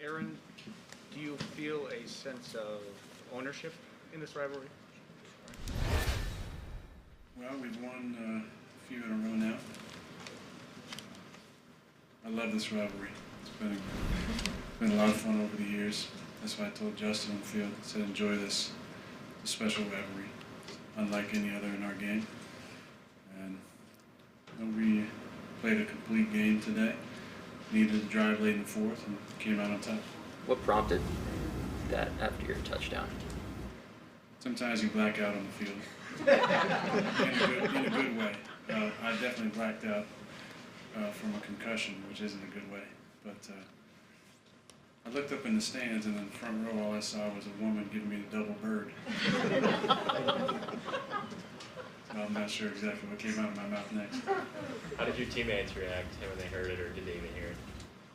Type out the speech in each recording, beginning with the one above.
Aaron, do you feel a sense of ownership in this rivalry? Well, we've won a few in a row now. I love this rivalry. It's been a lot of fun over the years. That's why I told Justin on the field, I said enjoy this. It's a special rivalry, unlike any other in our game. And we played a complete game today. Needed a drive late in the fourth and came out on top. What prompted that after your touchdown? Sometimes you black out on the field. in a good way. I definitely blacked out from a concussion, which isn't a good way. But I looked up in the stands, and in the front row, all I saw was a woman giving me the double bird. I'm not sure exactly what came out of my mouth next. How did your teammates react when they heard it, or did they even hear it?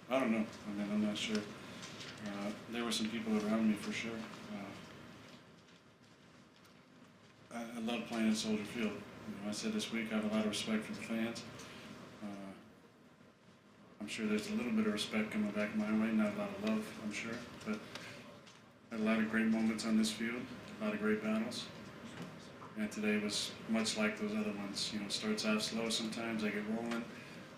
I don't know. I mean, I'm not sure. There were some people around me for sure. I love playing at Soldier Field. I said this week I have a lot of respect for the fans. I'm sure there's a little bit of respect coming back my way, not a lot of love, I'm sure. But I had a lot of great moments on this field, a lot of great battles. And today was much like those other ones. You know, it starts out slow sometimes, they get rolling.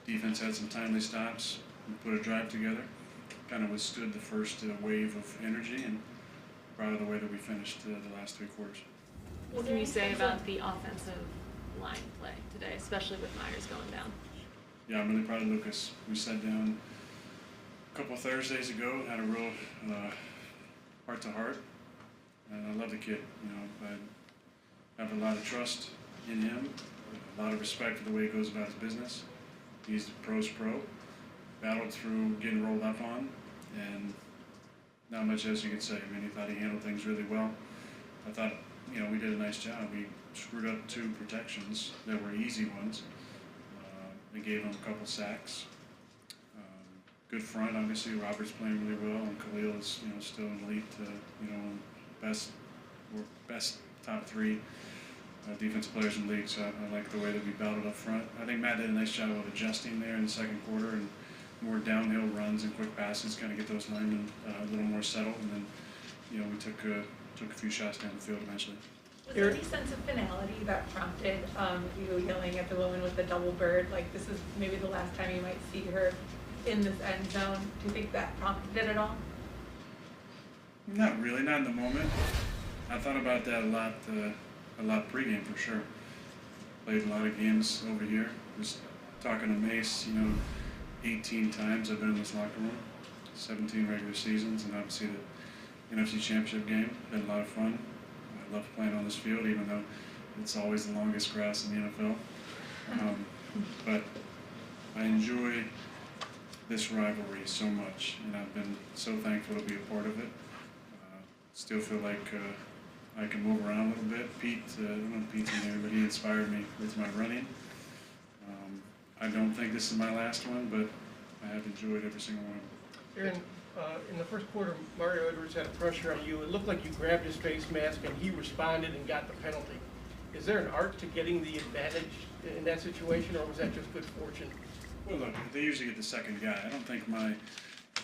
Defense had some timely stops, we put a drive together. Kind of withstood the first wave of energy and proud of the way that we finished the last three quarters. What can you say about the offensive line play today, especially with Myers going down? Yeah, I'm really proud of Lucas. We sat down a couple of Thursdays ago and had a real heart-to-heart. And I love the kid. You know, I have a lot of trust in him, a lot of respect for the way he goes about his business. He's the pro's pro. Battled through getting rolled up on, and not much else you could say. I mean, he thought he handled things really well. I thought, you know, we did a nice job. We screwed up two protections that were easy ones. They gave him a couple sacks. Good front, obviously. Robert's playing really well, and Khalil is, you know, still an elite, you know, best top three defensive players in the league. So I like the way that we battled up front. I think Matt did a nice job of adjusting there in the second quarter and more downhill runs and quick passes, kind of get those linemen a little more settled, and then, you know, we took a few shots down the field eventually. Was there any sense of finality that prompted you yelling at the woman with the double bird, like this is maybe the last time you might see her in this end zone? Do you think that prompted it at all? Not really, not in the moment. I thought about that a lot pregame for sure. Played a lot of games over here. Just talking to Mace, you know, 18 times I've been in this locker room, 17 regular seasons, and obviously the NFC Championship game. Been a lot of fun. I love playing on this field, even though it's always the longest grass in the NFL. But I enjoy this rivalry so much, and I've been so thankful to be a part of it. Still feel like I can move around a little bit. Pete, I don't know if Pete's in here, but he inspired me with my running. I don't think this is my last one, but I have enjoyed every single one. Aaron, in the first quarter, Mario Edwards had a pressure on you. It looked like you grabbed his face mask and he responded and got the penalty. Is there an art to getting the advantage in that situation, or was that just good fortune? Well, look, they usually get the second guy. I don't think my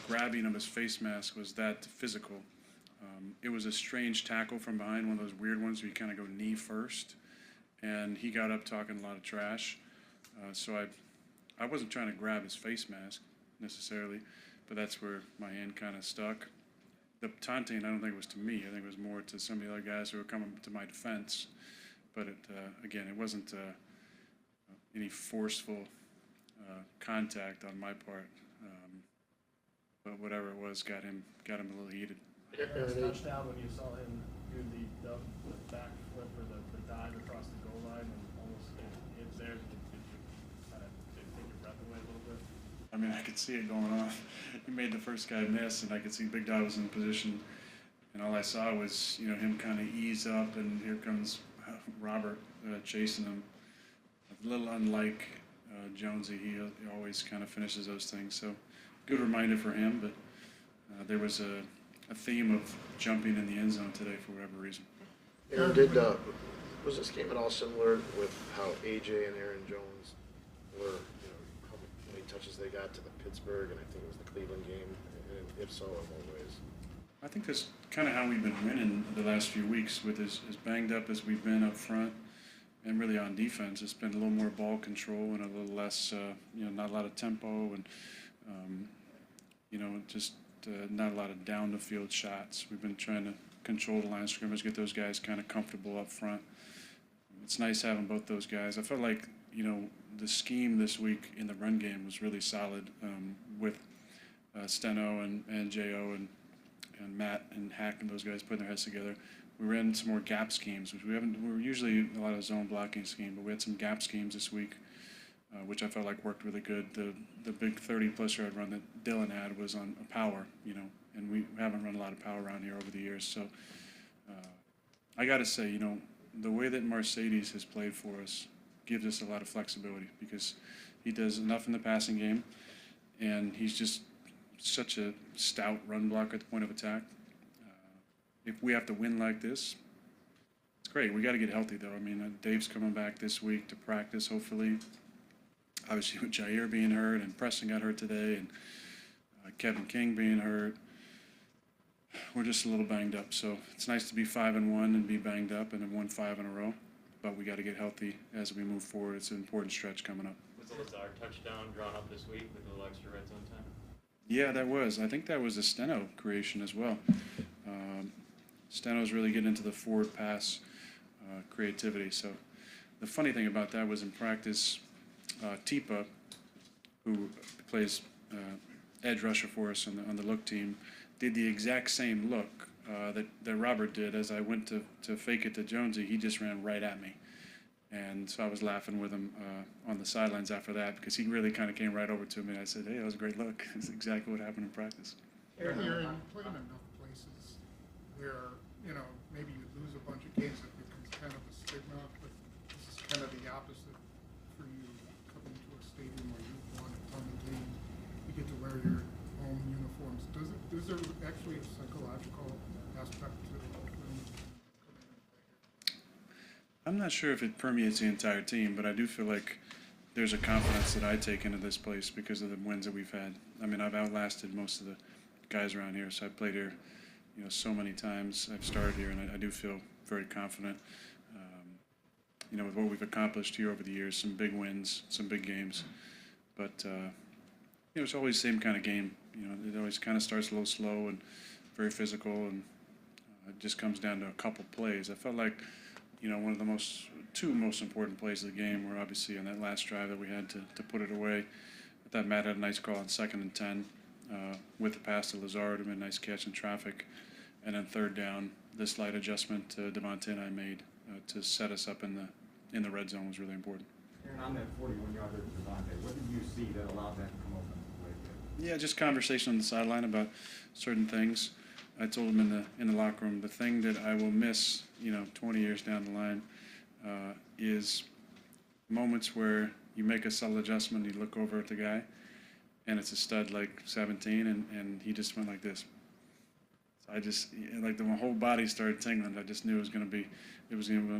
grabbing of his face mask was that physical. It was a strange tackle from behind, one of those weird ones where you kind of go knee first, and he got up talking a lot of trash. So I wasn't trying to grab his face mask necessarily, but that's where my hand kind of stuck. The taunting, I don't think it was to me. I think it was more to some of the other guys who were coming to my defense. But again, it wasn't any forceful contact on my part. But whatever it was, got him a little heated. Touchdown when you saw him do the back flip or the dive across the goal line and almost it's there. Did you kind of take your breath away a little bit? I mean, I could see it going on. He made the first guy miss, and I could see Big Dog was in position, and all I saw was, you know, him kind of ease up, and here comes Robert chasing him. A little unlike Jonesy, he always kind of finishes those things. So, good reminder for him. But there was a theme of jumping in the end zone today for whatever reason. Aaron, was this game at all similar with how AJ and Aaron Jones were, you know, how many touches they got to the Pittsburgh and I think it was the Cleveland game? And If so, in what ways? I think that's kind of how we've been winning the last few weeks, with as banged up as we've been up front and really on defense. It's been a little more ball control and a little less, not a lot of tempo and, just not a lot of down the field shots. We've been trying to control the line of scrimmage, get those guys kind of comfortable up front. It's nice having both those guys. I felt like, the scheme this week in the run game was really solid with Steno and J.O. and Matt and Hack and those guys putting their heads together. We ran some more gap schemes, which we're usually a lot of zone blocking scheme, but we had some gap schemes this week, which I felt like worked really good. The big 30-plus yard run that Dylan had was on a power, and we haven't run a lot of power around here over the years. So I got to say, the way that Mercedes has played for us gives us a lot of flexibility, because he does enough in the passing game, and he's just such a stout run blocker at the point of attack. If we have to win like this, it's great. We got to get healthy, though. I mean, Dave's coming back this week to practice, hopefully. Obviously, with Jair being hurt and Preston got hurt today, and Kevin King being hurt, we're just a little banged up. So it's nice to be 5-1 and be banged up and have won 5 in a row. But we got to get healthy as we move forward. It's an important stretch coming up. Was the Lazard touchdown drawn up this week with a little extra red zone time? Yeah, that was. I think that was a Steno creation as well. Steno's really getting into the forward pass creativity. So the funny thing about that was in practice, Tipa, who plays edge rusher for us on the look team, did the exact same look that Robert did. As I went to fake it to Jonesy, he just ran right at me. And so I was laughing with him on the sidelines after that, because he really kind of came right over to me, and I said, hey, that was a great look. That's exactly what happened in practice. You're playing enough places where, maybe you lose a bunch of games, it becomes kind of a stigma, but this is kind of the opposite for you, coming to a stadium where you've won a ton of games, you get to wear your home uniforms. Is there actually a psychological aspect to it? I'm not sure if it permeates the entire team, but I do feel like there's a confidence that I take into this place because of the wins that we've had. I mean, I've outlasted most of the guys around here, so I've played here, so many times. I've started here, and I do feel very confident, with what we've accomplished here over the years. Some big wins, some big games, but it's always the same kind of game. It always kind of starts a little slow and very physical, and it just comes down to a couple plays. I felt like, one of the two most important plays of the game were obviously on that last drive that we had to put it away. I thought Matt had a nice call on 2nd and 10 with the pass to Lazard, and a nice catch in traffic. And then 3rd down, the slight adjustment Devontae and I made to set us up in the red zone was really important. And on that 41-yarder to Devontae, what did you see that allowed that to come open the way it did? Yeah, just conversation on the sideline about certain things. I told him in the locker room, the thing that I will miss, 20 years down the line, is moments where you make a subtle adjustment, you look over at the guy, and it's a stud like 17, and he just went like this. So I just, like, my whole body started tingling. I just knew it was going to be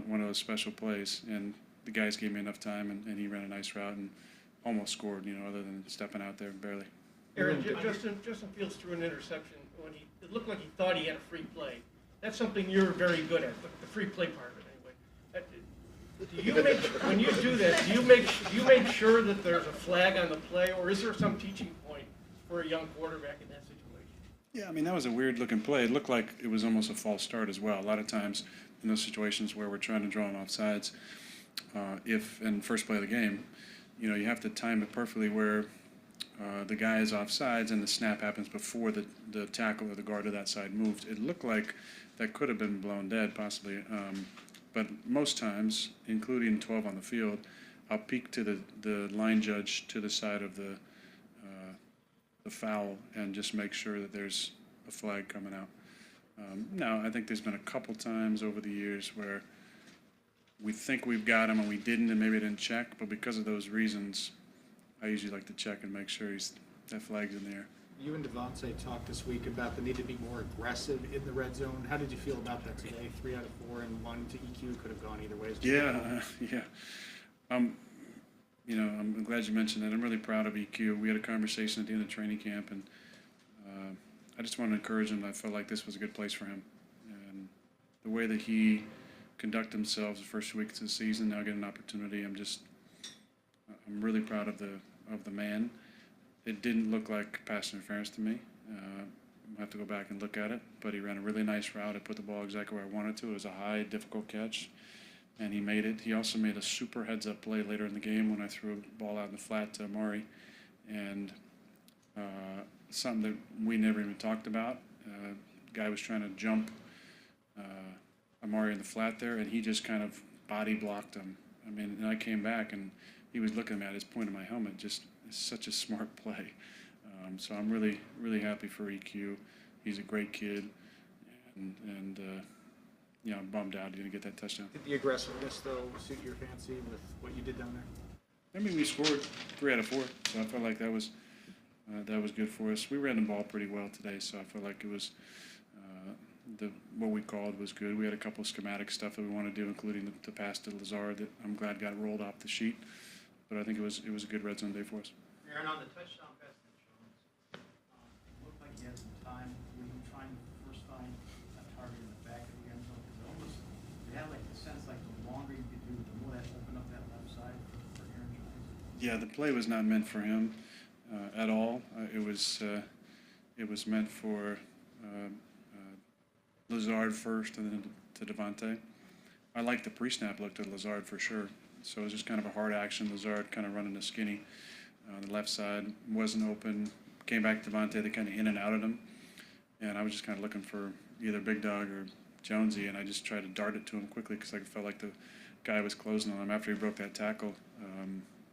one of those special plays, and the guys gave me enough time, and he ran a nice route and almost scored, other than stepping out there barely. Aaron, Justin Fields threw an interception when it looked like he thought he had a free play. That's something you're very good at, the free play part of it anyway. Do you when you do that, do you make sure that there's a flag on the play, or is there some teaching point for a young quarterback in that situation? Yeah, I mean, that was a weird looking play. It looked like it was almost a false start as well. A lot of times in those situations where we're trying to draw them off sides, if in first play of the game, you have to time it perfectly where the guy is off sides and the snap happens before the tackle or the guard to that side moves. It looked like that could have been blown dead, possibly. But most times, including 12 on the field, I'll peek to the line judge to the side of the foul and just make sure that there's a flag coming out. Now, I think there's been a couple times over the years where we think we've got him and we didn't, and maybe didn't check, but because of those reasons, I usually like to check and make sure that flag's in there. You and Devontae talked this week about the need to be more aggressive in the red zone. How did you feel about that today? 3 out of 4 and 1 to EQ could have gone either way. Yeah. I'm glad you mentioned that. I'm really proud of EQ. We had a conversation at the end of training camp, and just want to encourage him. I felt like this was a good place for him. And the way that he conducted himself the first week of the season, now getting an opportunity, I'm really proud of the man. It didn't look like pass interference to me. I'll have to go back and look at it, but he ran a really nice route. It put the ball exactly where I wanted to. It was a high, difficult catch, and he made it. He also made a super heads-up play later in the game when I threw a ball out in the flat to Amari, and something that we never even talked about. Guy was trying to jump Amari in the flat there, and he just kind of body blocked him. I mean, and I came back, and he was looking at his point of my helmet. Just it's such a smart play. So I'm really, really happy for EQ. He's a great kid, and you know, I'm bummed out he didn't get that touchdown. Did the aggressiveness, though, suit your fancy with what you did down there? I mean, we scored 3 out of 4, so I felt like that was good for us. We ran the ball pretty well today, so I felt like it was what we called was good. We had a couple of schematic stuff that we wanted to do, including the pass to Lazard that I'm glad got rolled off the sheet. But I think it was a good red zone day for us. Aaron, on the touchdown pass to Jones, it looked like he had some time. Were you trying to first find a target in the back of the end zone? Because it almost, you had like the sense like the longer you could do, the more that opened up that left side for Aaron Jones. Yeah, the play was not meant for him at all. It was meant for Lazard first and then to Devontae. I like the pre-snap look to Lazard for sure. So it was just kind of a hard action. Lazard kind of running the skinny. The left side wasn't open. Came back to Devontae. They kind of in and out of him. And I was just kind of looking for either Big Dog or Jonesy, and I just tried to dart it to him quickly because I felt like the guy was closing on him. After he broke that tackle,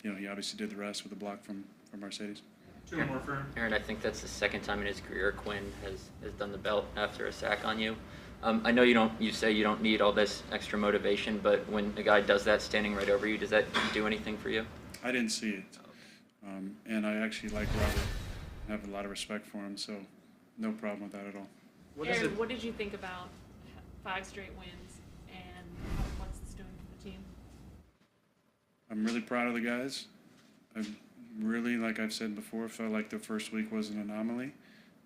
you know, he obviously did the rest with a block from Mercedes. Two more for him. Aaron, I think that's the second time in his career Quinn has done the belt after a sack on you. I know you say you don't need all this extra motivation, but when a guy does that standing right over you, does that do anything for you? I didn't see it. And I actually like Robert and have a lot of respect for him, so no problem with that at all. Aaron, what did you think about 5 straight wins and what's this doing for the team? I'm really proud of the guys. I really, like I've said before, felt like the first week was an anomaly.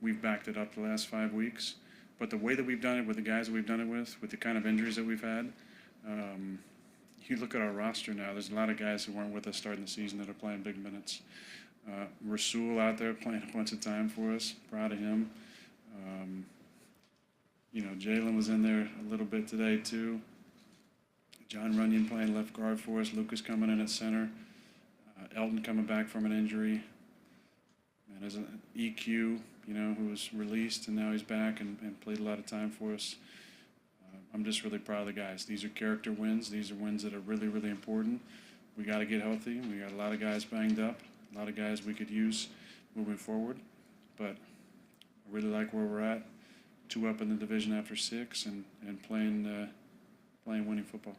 We've backed it up the last 5 weeks. But the way that we've done it with the guys that we've done it with the kind of injuries that we've had, you look at our roster now, there's a lot of guys who weren't with us starting the season that are playing big minutes. Rasul out there playing a bunch of time for us, proud of him. You know, Jalen was in there a little bit today too. John Runyon playing left guard for us, Lucas coming in at center, Elton coming back from an injury. And there's an EQ, you know, who was released and now he's back and played a lot of time for us. I'm just really proud of the guys. These are character wins. These are wins that are really, really important. We got to get healthy. We got a lot of guys banged up, a lot of guys we could use moving forward. But I really like where we're at. 2 up in the division after 6 and playing winning football.